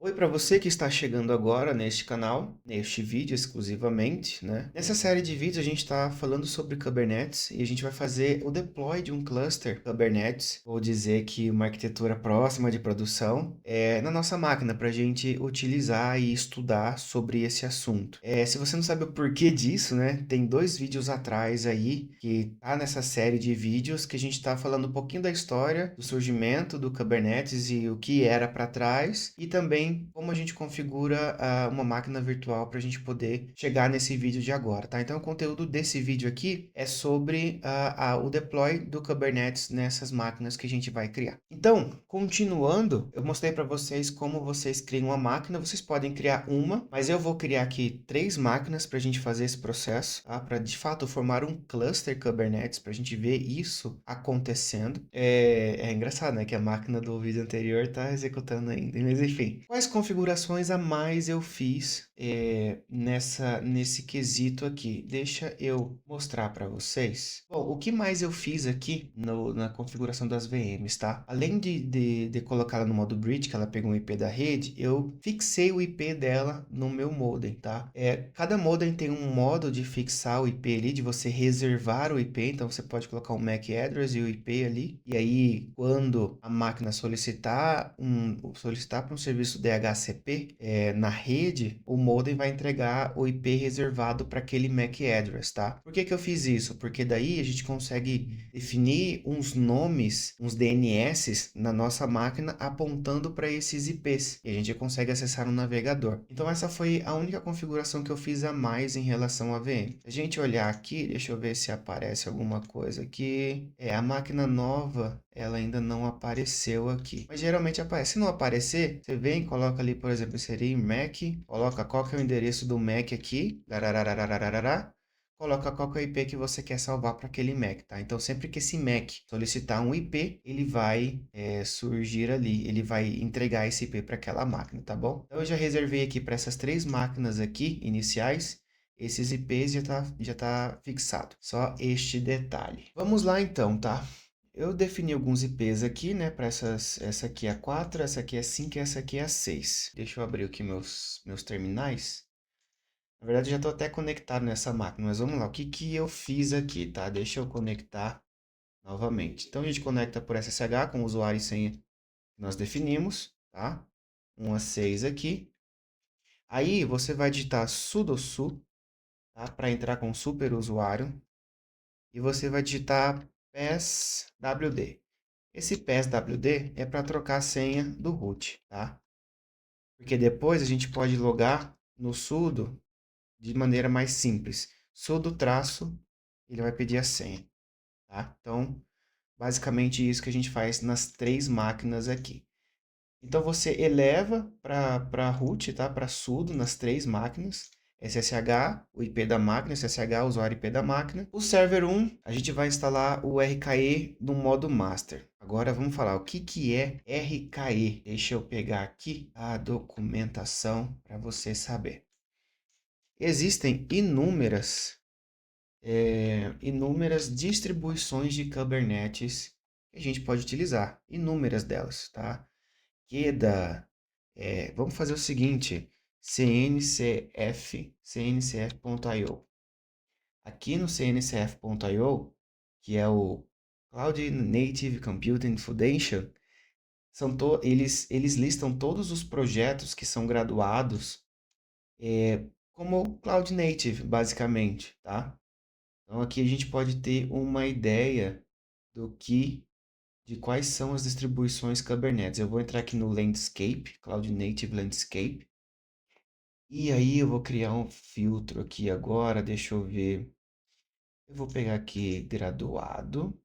Oi para você que está chegando agora neste canal, neste vídeo exclusivamente, né? Nessa série de vídeos a gente está falando sobre Kubernetes e a gente vai fazer o deploy de um cluster Kubernetes, ou dizer que uma arquitetura próxima de produção, na nossa máquina para a gente utilizar e estudar sobre esse assunto. Se você não sabe o porquê disso, né? Tem dois vídeos atrás aí que tá nessa série de vídeos que a gente está falando um pouquinho da história do surgimento do Kubernetes e o que era para trás e também como a gente configura uma máquina virtual para a gente poder chegar nesse vídeo de agora, tá? Então, o conteúdo desse vídeo aqui é sobre o deploy do Kubernetes nessas máquinas que a gente vai criar. Então, continuando, eu mostrei para vocês como vocês criam uma máquina. Vocês podem criar uma, mas eu vou criar aqui 3 máquinas para a gente fazer esse processo, tá? Para de fato formar um cluster Kubernetes, para a gente ver isso acontecendo. É engraçado, né? Que a máquina do vídeo anterior está executando ainda. Mas enfim, quais configurações a mais eu fiz nesse quesito aqui? Deixa eu mostrar para vocês. Bom, o que mais eu fiz aqui na configuração das VMs, tá? Além de colocá-la no modo bridge, que ela pegou um IP da rede, eu fixei o IP dela no meu modem, tá? Cada modem tem um modo de fixar o IP ali, de você reservar o IP, então você pode colocar um MAC address e o IP ali, e aí quando a máquina solicitar para um serviço DHCP na rede, o modem vai entregar o IP reservado para aquele MAC address, tá? Por que que eu fiz isso? Porque daí a gente consegue definir uns nomes, uns DNS na nossa máquina apontando para esses IPs e a gente consegue acessar no navegador. Então essa foi a única configuração que eu fiz a mais em relação à VM. Se a gente olhar aqui, deixa eu ver se aparece alguma coisa aqui. A máquina nova, ela ainda não apareceu aqui. Mas geralmente aparece. Se não aparecer, você vem, coloca ali, por exemplo, inserir MAC, coloca qual que é o endereço do MAC aqui, dararararararará, coloca qual que é o IP que você quer salvar para aquele MAC, tá? Então, sempre que esse MAC solicitar um IP, ele vai surgir ali, ele vai entregar esse IP para aquela máquina, tá bom? Então, eu já reservei aqui para essas 3 máquinas aqui, iniciais, esses IPs já tá fixado. Só este detalhe. Vamos lá então, tá? Eu defini alguns IPs aqui, né? Para essa aqui é a 4, essa aqui é a 5 e essa aqui é a 6. Deixa eu abrir aqui meus terminais. Na verdade, eu já estou até conectado nessa máquina, mas vamos lá. O que que eu fiz aqui, tá? Deixa eu conectar novamente. Então, a gente conecta por SSH com o usuário e senha que nós definimos, tá? 1 a 6 aqui. Aí, você vai digitar sudo su, tá? Para entrar com o super usuário. E você vai digitar passwd. Esse passwd é para trocar a senha do root, tá? Porque depois a gente pode logar no sudo de maneira mais simples. Sudo traço, ele vai pedir a senha, tá? Então, basicamente isso que a gente faz nas 3 máquinas aqui. Então você eleva para root, tá? Para sudo nas 3 máquinas. SSH, o IP da máquina, SSH, usuário IP da máquina. O server 1, a gente vai instalar o RKE no modo master. Agora vamos falar o que que é RKE. Deixa eu pegar aqui a documentação para você saber. Existem inúmeras distribuições de Kubernetes que a gente pode utilizar. Inúmeras delas, tá? Queda. Vamos fazer o seguinte, cncf.io. Aqui no cncf.io, que é o Cloud Native Computing Foundation, eles listam todos os projetos que são graduados como Cloud Native, basicamente, tá? Então aqui a gente pode ter uma ideia de quais são as distribuições Kubernetes. Eu vou entrar aqui no Landscape, Cloud Native Landscape. E aí eu vou criar um filtro aqui agora, deixa eu ver. Eu vou pegar aqui graduado.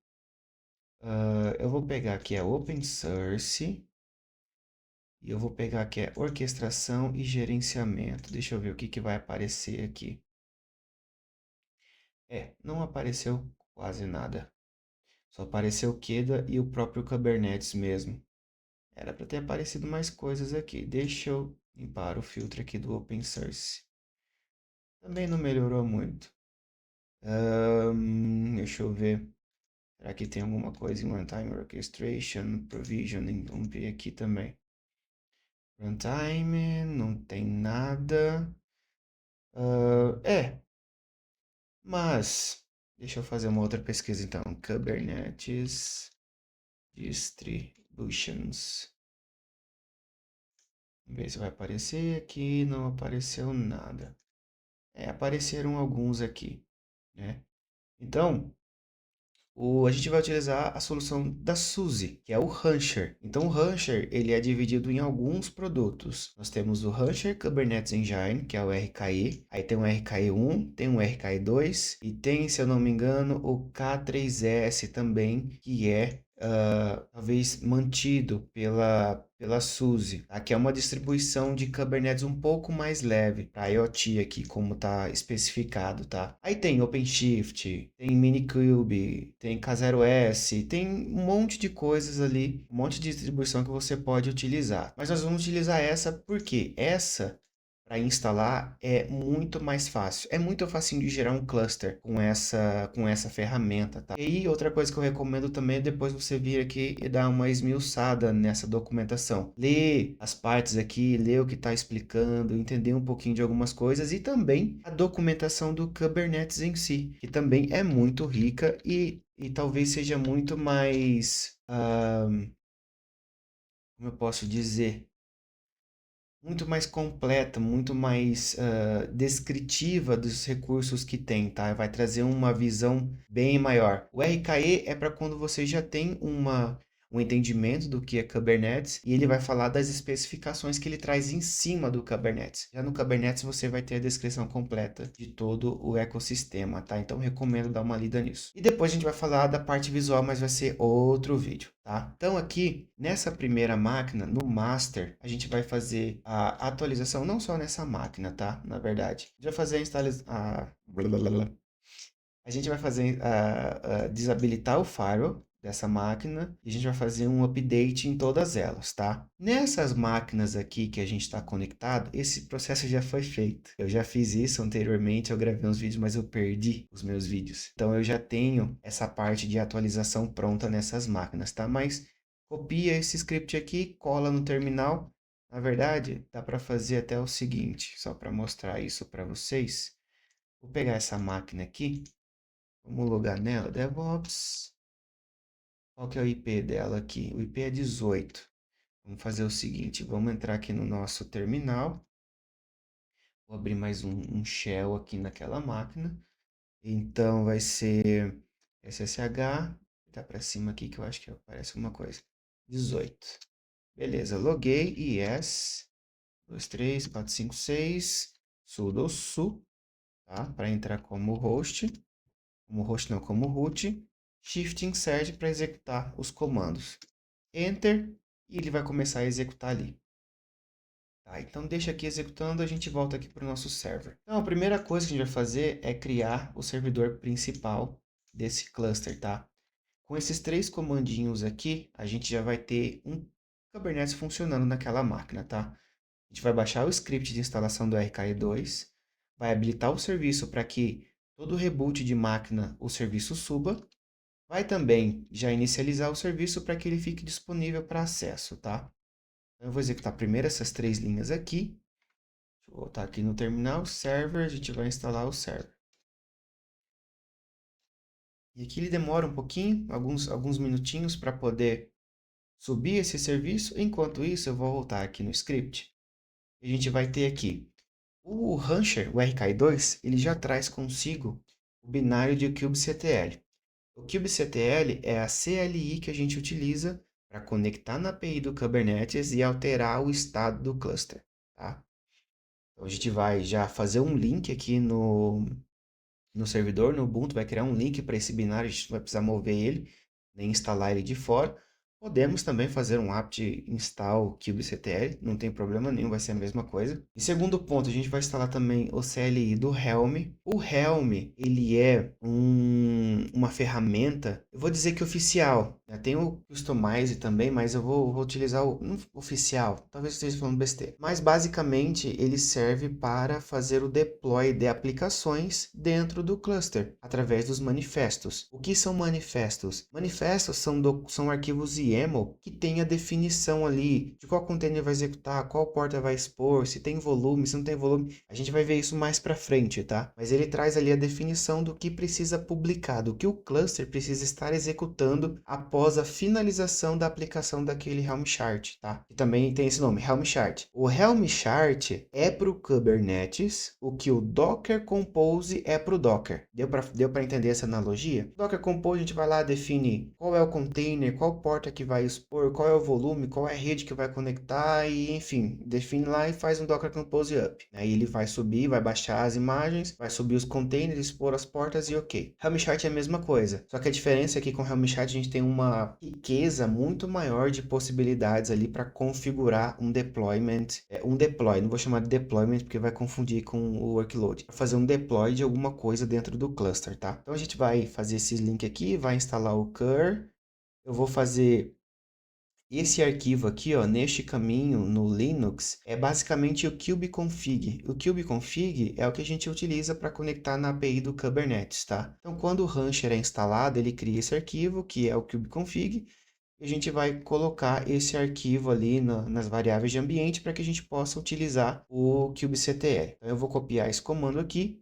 Eu vou pegar aqui a Open Source. E eu vou pegar aqui a orquestração e gerenciamento. Deixa eu ver o que que vai aparecer aqui. Não apareceu quase nada. Só apareceu o Queda e o próprio Kubernetes mesmo. Era para ter aparecido mais coisas aqui. Deixa eu limpar o filtro aqui do Open Source. Também não melhorou muito. Deixa eu ver. Será que tem alguma coisa em Runtime Orchestration, Provisioning? Vamos ver aqui também. Runtime, não tem nada. Mas deixa eu fazer uma outra pesquisa então. Kubernetes Distributions. Vamos ver se vai aparecer aqui. Não apareceu nada. Apareceram alguns aqui, né? Então, a gente vai utilizar a solução da SUSE, que é o Rancher. Então, o Rancher ele é dividido em alguns produtos. Nós temos o Rancher Kubernetes Engine, que é o RKE. Aí tem o RKE1, tem o RKE2 e tem, se eu não me engano, o K3S também, que é talvez mantido pela SUSE, tá? Que é uma distribuição de Kubernetes um pouco mais leve para IoT aqui, como está especificado, tá? Aí tem OpenShift, tem Minikube, tem K0S, tem um monte de coisas ali, um monte de distribuição que você pode utilizar. Mas nós vamos utilizar essa porque essa para instalar é muito mais fácil. É muito facinho de gerar um cluster com essa ferramenta, tá? E aí, outra coisa que eu recomendo também é depois você vir aqui e dar uma esmiuçada nessa documentação. Lê as partes aqui, lê o que está explicando, entender um pouquinho de algumas coisas e também a documentação do Kubernetes em si, que também é muito rica e talvez seja muito mais, como eu posso dizer? Muito mais completa, muito mais descritiva dos recursos que tem, tá? Vai trazer uma visão bem maior. O RKE é para quando você já tem um entendimento do que é Kubernetes e ele vai falar das especificações que ele traz em cima do Kubernetes. Já no Kubernetes você vai ter a descrição completa de todo o ecossistema, tá? Então recomendo dar uma lida nisso. E depois a gente vai falar da parte visual, mas vai ser outro vídeo, tá? Então aqui, nessa primeira máquina, no master, a gente vai fazer a atualização, não só nessa máquina, tá? Na verdade, a gente vai fazer a instalação... A gente vai fazer desabilitar o firewall dessa máquina e a gente vai fazer um update em todas elas, tá? Nessas máquinas aqui que a gente está conectado, esse processo já foi feito. Eu já fiz isso anteriormente, eu gravei uns vídeos, mas eu perdi os meus vídeos. Então eu já tenho essa parte de atualização pronta nessas máquinas, tá? Mas copia esse script aqui, cola no terminal. Na verdade, dá para fazer até o seguinte, só para mostrar isso para vocês. Vou pegar essa máquina aqui. Vamos logar nela, DevOps. Qual que é o IP dela aqui? O IP é 18. Vamos fazer o seguinte, vamos entrar aqui no nosso terminal. Vou abrir mais um shell aqui naquela máquina. Então vai ser SSH. Tá para cima aqui que eu acho que aparece alguma coisa. 18. Beleza, loguei, yes. 2, 3, 4, 5, 6. Sudo su, tá? Para entrar como host. Como host não, como root, Shift Insert para executar os comandos. Enter e ele vai começar a executar ali. Tá, então deixa aqui executando, a gente volta aqui para o nosso server. Então a primeira coisa que a gente vai fazer é criar o servidor principal desse cluster, tá? Com esses 3 comandinhos aqui, a gente já vai ter um Kubernetes funcionando naquela máquina, tá? A gente vai baixar o script de instalação do RKE2, vai habilitar o serviço para que todo reboot de máquina o serviço suba. Vai também já inicializar o serviço para que ele fique disponível para acesso, tá? Então, eu vou executar primeiro essas 3 linhas aqui. Deixa eu voltar aqui no terminal, server, a gente vai instalar o server. E aqui ele demora um pouquinho, alguns minutinhos para poder subir esse serviço. Enquanto isso, eu vou voltar aqui no script. A gente vai ter aqui o Rancher, o RKE2, ele já traz consigo o binário de kubectl. O kubectl é a CLI que a gente utiliza para conectar na API do Kubernetes e alterar o estado do cluster, tá? Então a gente vai já fazer um link aqui no servidor, no Ubuntu, vai criar um link para esse binário, a gente não vai precisar mover ele, nem instalar ele de fora. Podemos também fazer um apt install kubectl, não tem problema nenhum, vai ser a mesma coisa. E segundo ponto, a gente vai instalar também o CLI do Helm. O Helm, ele é uma ferramenta, eu vou dizer que oficial, Tem o Customize também, mas eu vou utilizar o oficial. Talvez eu esteja falando besteira. Mas basicamente ele serve para fazer o deploy de aplicações dentro do cluster, através dos manifestos. O que são manifestos? Manifestos são arquivos YAML que tem a definição ali de qual container vai executar, qual porta vai expor, se tem volume, se não tem volume. A gente vai ver isso mais para frente, tá? Mas ele traz ali a definição do que precisa publicar, do que o cluster precisa estar executando após a finalização da aplicação daquele Helm chart, tá? E também tem esse nome, Helm chart. O Helm chart é para o Kubernetes, o que o Docker Compose é para o Docker. Deu para entender essa analogia? Docker Compose a gente vai lá, define qual é o container, qual porta que vai expor, qual é o volume, qual é a rede que vai conectar e, enfim, define lá e faz um Docker Compose up. Aí ele vai subir, vai baixar as imagens, vai subir os containers, expor as portas e ok. Helm chart é a mesma coisa, só que a diferença é que com Helm chart a gente tem uma riqueza muito maior de possibilidades ali para configurar um deployment, não vou chamar de deployment porque vai confundir com o workload, para fazer um deploy de alguma coisa dentro do cluster, tá? Então a gente vai fazer esses links aqui, vai instalar o cur, eu vou fazer esse arquivo aqui, ó, neste caminho no Linux, é basicamente o kubeconfig. O kubeconfig é o que a gente utiliza para conectar na API do Kubernetes, tá? Então, quando o Rancher é instalado, ele cria esse arquivo, que é o kubeconfig, e a gente vai colocar esse arquivo ali nas variáveis de ambiente para que a gente possa utilizar o kubectl. Então, eu vou copiar esse comando aqui,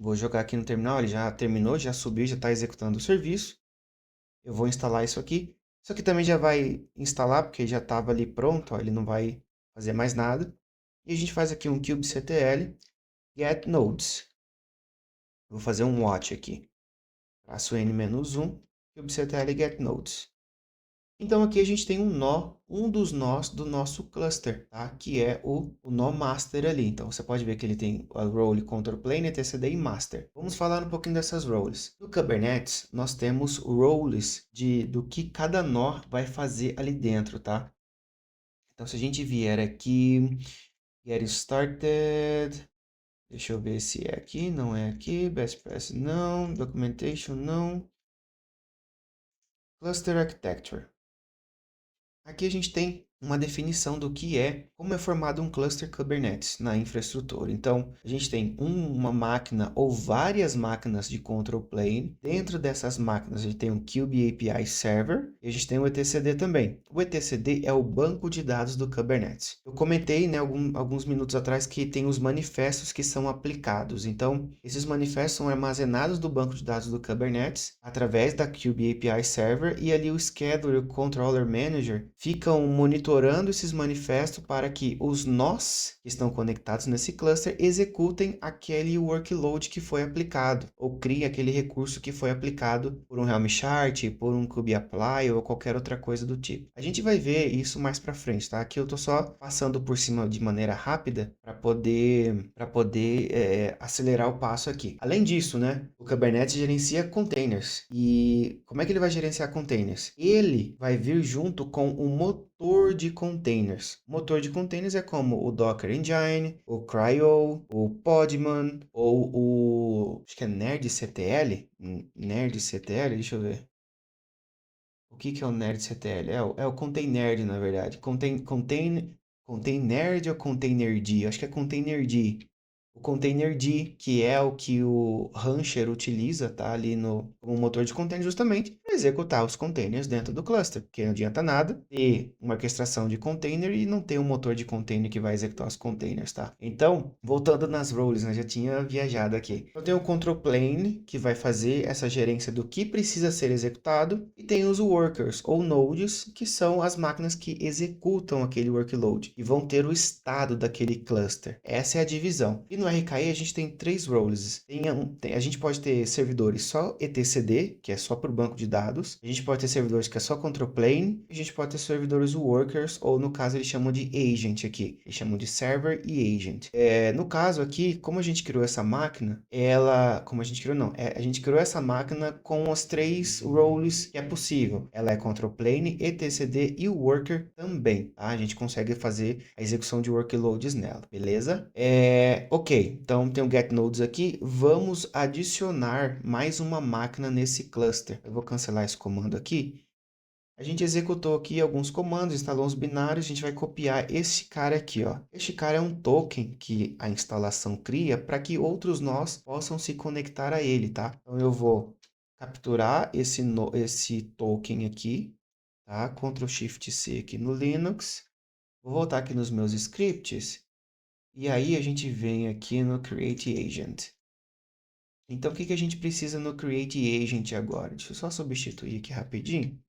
vou jogar aqui no terminal, ele já terminou, já subiu, já está executando o serviço. Eu vou instalar isso aqui. Isso aqui também já vai instalar, porque já estava ali pronto, ó, ele não vai fazer mais nada. E a gente faz aqui um kubectl get nodes. Vou fazer um watch aqui. Traço n-1, kubectl get nodes. Então aqui a gente tem um nó, um dos nós do nosso cluster, tá? Que é o nó master ali. Então você pode ver que ele tem a role control plane, etcd e master. Vamos falar um pouquinho dessas roles. No Kubernetes nós temos roles do que cada nó vai fazer ali dentro, tá? Então se a gente vier aqui, get started, deixa eu ver se é aqui, não é aqui, best practice não, documentation não, cluster architecture. Aqui a gente tem uma definição do que como é formado um cluster Kubernetes na infraestrutura. Então, a gente tem uma máquina ou várias máquinas de control plane. Dentro dessas máquinas, a gente tem um Kube API Server e a gente tem o etcd também. O etcd é o banco de dados do Kubernetes. Eu comentei, né, alguns minutos atrás que tem os manifestos que são aplicados. Então, esses manifestos são armazenados do banco de dados do Kubernetes através da Kube API Server e ali o Scheduler e o Controller Manager ficam monitorando esses manifestos para que os nós que estão conectados nesse cluster executem aquele workload que foi aplicado, ou criem aquele recurso que foi aplicado por um Helm chart, por um kubeapply ou qualquer outra coisa do tipo. A gente vai ver isso mais para frente, tá? Aqui eu tô só passando por cima de maneira rápida para poder acelerar o passo aqui. Além disso, né, o Kubernetes gerencia containers. E como é que ele vai gerenciar containers? Ele vai vir junto com um motor de containers. O motor de containers é como o Docker Engine, o CRI-O, o Podman, ou acho que é NerdCTL? NerdCTL, deixa eu ver. O que é o NerdCTL? É o Containerd, na verdade. Containerd ou Containerd? Acho que é Containerd. O Containerd, que é o que o Rancher utiliza, tá? Ali como motor de container, justamente para executar os containers dentro do cluster. Porque não adianta nada ter uma orquestração de container e não ter um motor de container que vai executar os containers, tá? Então, voltando nas roles, né? Já tinha viajado aqui. Eu tenho o control plane, que vai fazer essa gerência do que precisa ser executado, e tem os workers, ou nodes, que são as máquinas que executam aquele workload e vão ter o estado daquele cluster. Essa é a divisão. E no RKE a gente tem três roles. A gente pode ter servidores só etcd, que é só para o banco de dados. A gente pode ter servidores que é só control plane. A gente pode ter servidores workers, ou no caso eles chamam de agent aqui. Eles chamam de server e agent. No caso aqui, como a gente criou essa máquina, como a gente criou, não. A gente criou essa máquina com os três roles que é possível. Ela é control plane, etcd e o worker também, tá? A gente consegue fazer a execução de workloads nela, beleza? Ok, então tem o get nodes aqui. Vamos adicionar mais uma máquina nesse cluster. Eu vou cancelar esse comando aqui A gente executou aqui alguns comandos, instalou uns binários, a gente vai copiar esse cara aqui, ó. Este cara é um token que a instalação cria para que outros nós possam se conectar a ele, tá? Então eu vou capturar esse token aqui, tá? Ctrl Shift C aqui no Linux. Vou voltar aqui nos meus scripts e aí a gente vem aqui no Create Agent. Então o que a gente precisa no Create Agent agora? Deixa eu só substituir aqui rapidinho.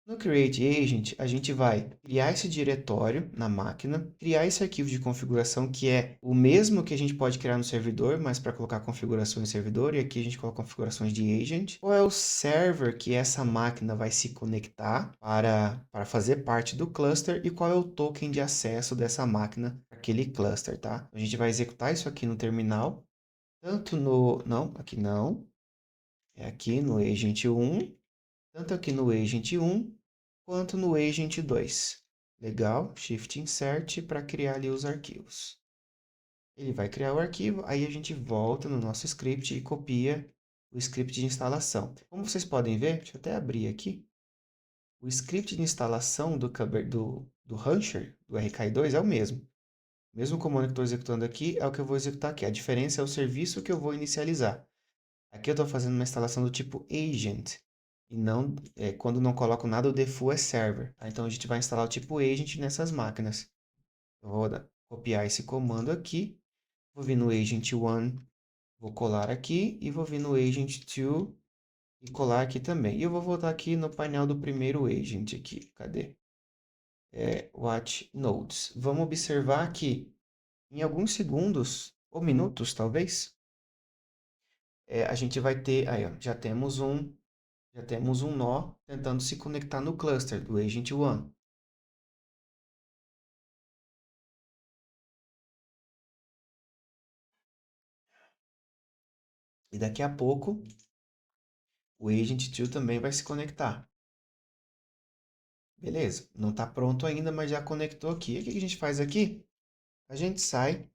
No Create Agent, a gente vai criar esse diretório na máquina, criar esse arquivo de configuração que é o mesmo que a gente pode criar no servidor, mas para colocar configurações no servidor, e aqui a gente coloca configurações de agent. Qual é o server que essa máquina vai se conectar para fazer parte do cluster e qual é o token de acesso dessa máquina para aquele cluster, tá? A gente vai executar isso aqui no terminal, tanto no... Não, aqui não. É aqui no Agent 1, tanto aqui no Agent 1 quanto no Agent 2. Legal, Shift Insert para criar ali os arquivos. Ele vai criar o arquivo, aí a gente volta no nosso script e copia o script de instalação. Como vocês podem ver, deixa eu até abrir aqui. O script de instalação do Rancher, do RK2, é o mesmo. O mesmo comando que estou executando aqui é o que eu vou executar aqui. A diferença é o serviço que eu vou inicializar. Aqui eu estou fazendo uma instalação do tipo agent. E não, quando não coloco nada, o default é server. Tá? Então a gente vai instalar o tipo agent nessas máquinas. Eu vou copiar esse comando aqui. Vou vir no agent 1, vou colar aqui. E vou vir no agent 2 e colar aqui também. E eu vou voltar aqui no painel do primeiro agent aqui. Cadê? Watch Nodes. Vamos observar que em alguns segundos, ou minutos talvez, a gente vai ter... Aí, ó, já temos um nó tentando se conectar no cluster do Agent 1. E daqui a pouco, o Agent 2 também vai se conectar. Beleza, não está pronto ainda, mas já conectou aqui. E o que a gente faz aqui? A gente sai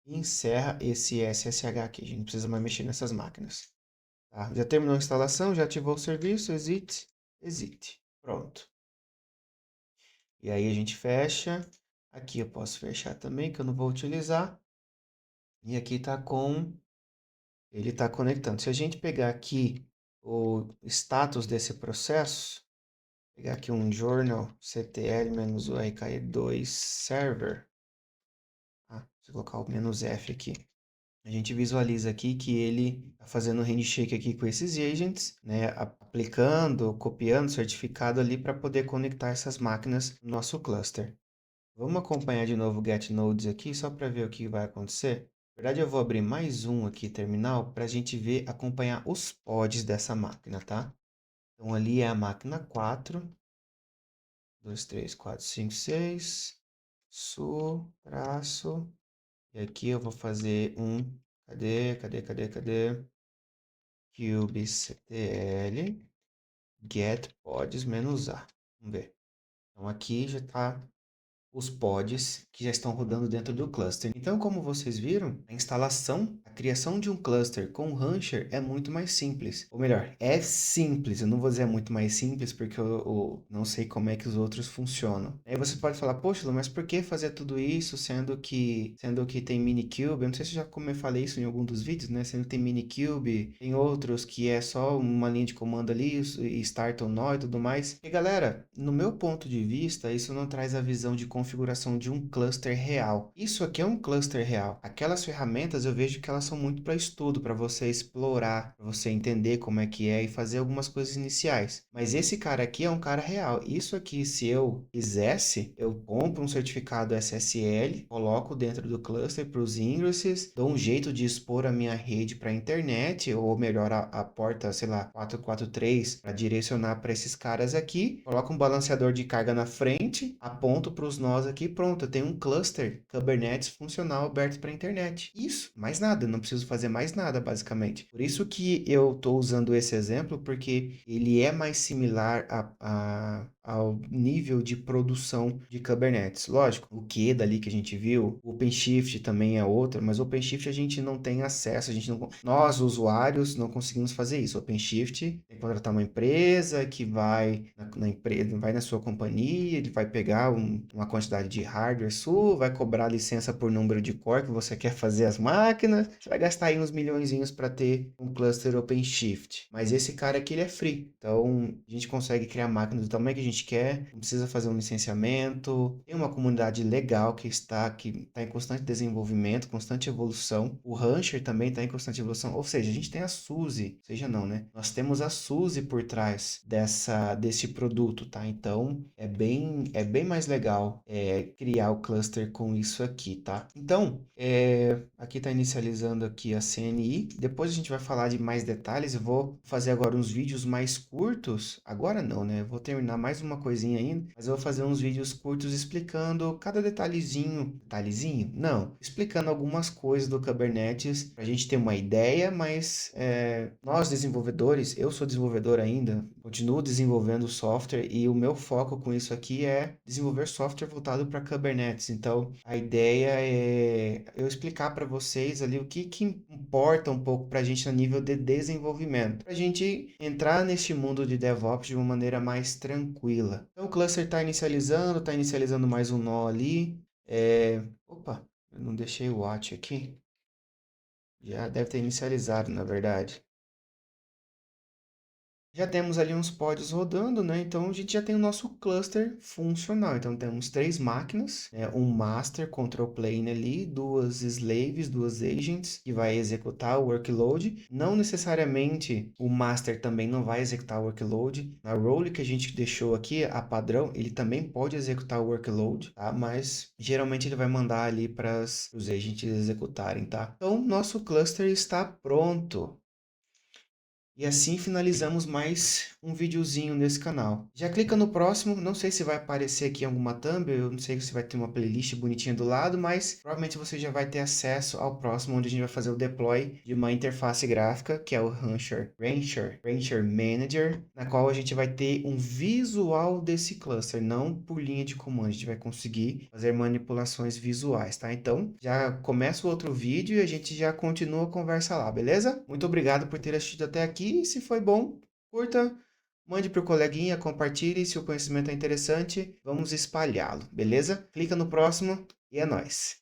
e encerra esse SSH aqui. A gente não precisa mais mexer nessas máquinas. Tá? Já terminou a instalação, já ativou o serviço, exit, exit. Pronto. E aí a gente fecha. Aqui eu posso fechar também, que eu não vou utilizar. E aqui está com... Ele está conectando. Se a gente pegar aqui o status desse processo, pegar aqui um journal ctl-urk2 server, se colocar o "-f" aqui, a gente visualiza aqui que ele está fazendo um handshake aqui com esses agents, né, aplicando, copiando o certificado ali para poder conectar essas máquinas no nosso cluster. Vamos acompanhar de novo o get nodes aqui só para ver o que vai acontecer. Na verdade, eu vou abrir mais um aqui, terminal, para a gente ver, acompanhar os pods dessa máquina, tá? Então, ali é a máquina 4. 2, 3, 4, 5, 6. Su, traço. E aqui eu vou fazer um... Cadê? kubectl get pods -a. Vamos ver. Então, aqui já está os pods que já estão rodando dentro do cluster. Então, como vocês viram, a instalação, a criação de um cluster com o Rancher é muito mais simples. Ou melhor, é simples. Eu não vou dizer muito mais simples porque eu não sei como é que os outros funcionam. Aí você pode falar, poxa, Lu, mas por que fazer tudo isso sendo que tem Minikube? Eu não sei se eu já como eu falei isso em algum dos vídeos, né? Sendo que tem Minikube, tem outros que é só uma linha de comando ali e start ou nó e tudo mais. E galera, no meu ponto de vista, isso não traz a visão de configuração de um cluster real. Isso aqui é um cluster real. Aquelas ferramentas eu vejo que elas são muito para estudo, para você explorar, para você entender como é que é e fazer algumas coisas iniciais. Mas esse cara aqui é um cara real. Isso aqui, se eu quisesse, eu compro um certificado SSL, coloco dentro do cluster para os ingresses, dou um jeito de expor a minha rede para a internet, ou melhor, a porta, sei lá, 443, para direcionar para esses caras aqui, coloco um balanceador de carga na frente, aponto para os nós aqui, pronto, eu tenho um cluster Kubernetes funcional aberto para a internet. Isso, mais nada, não preciso fazer mais nada, basicamente. Por isso que eu estou usando esse exemplo, porque ele é mais similar ao nível de produção de Kubernetes. Lógico, o QEDA ali que a gente viu, o OpenShift também é outra, mas o OpenShift a gente não tem acesso, a gente não, nós, usuários, não conseguimos fazer isso. O OpenShift tem que contratar uma empresa que vai na empresa, vai na sua companhia, ele vai pegar uma quantidade de hardware sua, vai cobrar licença por número de core que você quer fazer as máquinas, você vai gastar aí uns milhõezinhos para ter um cluster OpenShift. Mas esse cara aqui, ele é free, então a gente consegue criar máquinas do tamanho que a gente quer, não precisa fazer um licenciamento, tem uma comunidade legal que está em constante desenvolvimento, constante evolução. O Rancher também está em constante evolução, ou seja, a gente tem a SUSE, seja não, né? Nós temos a SUSE por trás desse produto, tá? Então é bem mais legal criar o cluster com isso aqui, tá? Então, aqui está inicializando aqui a CNI. Depois a gente vai falar de mais detalhes. Eu vou fazer agora uns vídeos mais curtos. Agora não, né? Eu vou terminar mais uma coisinha ainda, mas eu vou fazer uns vídeos curtos explicando cada detalhezinho. Detalhezinho? Não. Explicando algumas coisas do Kubernetes para a gente ter uma ideia, mas nós desenvolvedores, eu sou desenvolvedor ainda, continuo desenvolvendo software e o meu foco com isso aqui é desenvolver software voltado para Kubernetes. Então, a ideia é eu explicar para vocês ali o que importa um pouco para a gente a nível de desenvolvimento, para a gente entrar neste mundo de DevOps de uma maneira mais tranquila. Então, o cluster está inicializando mais um nó ali. Opa, eu não deixei o watch aqui. Já deve ter inicializado, na verdade. Já temos ali uns pods rodando, né? Então a gente já tem o nosso cluster funcional. Então temos três máquinas, né? Um master control plane ali, duas slaves, duas agents que vai executar o workload. Não necessariamente o master também não vai executar o workload. Na role que a gente deixou aqui, a padrão, ele também pode executar o workload, tá? Mas geralmente ele vai mandar ali para os agents executarem, tá? Então nosso cluster está pronto. E assim finalizamos mais um videozinho nesse canal. Já clica no próximo, não sei se vai aparecer aqui alguma thumb, eu não sei se vai ter uma playlist bonitinha do lado, mas provavelmente você já vai ter acesso ao próximo, onde a gente vai fazer o deploy de uma interface gráfica, que é o Rancher Manager, na qual a gente vai ter um visual desse cluster, não por linha de comando, a gente vai conseguir fazer manipulações visuais, tá? Então, já começa o outro vídeo e a gente já continua a conversa lá, beleza? Muito obrigado por ter assistido até aqui. Se foi bom, curta, mande para o coleguinha, compartilhe. Se o conhecimento é interessante, vamos espalhá-lo, beleza? Clica no próximo e é nóis.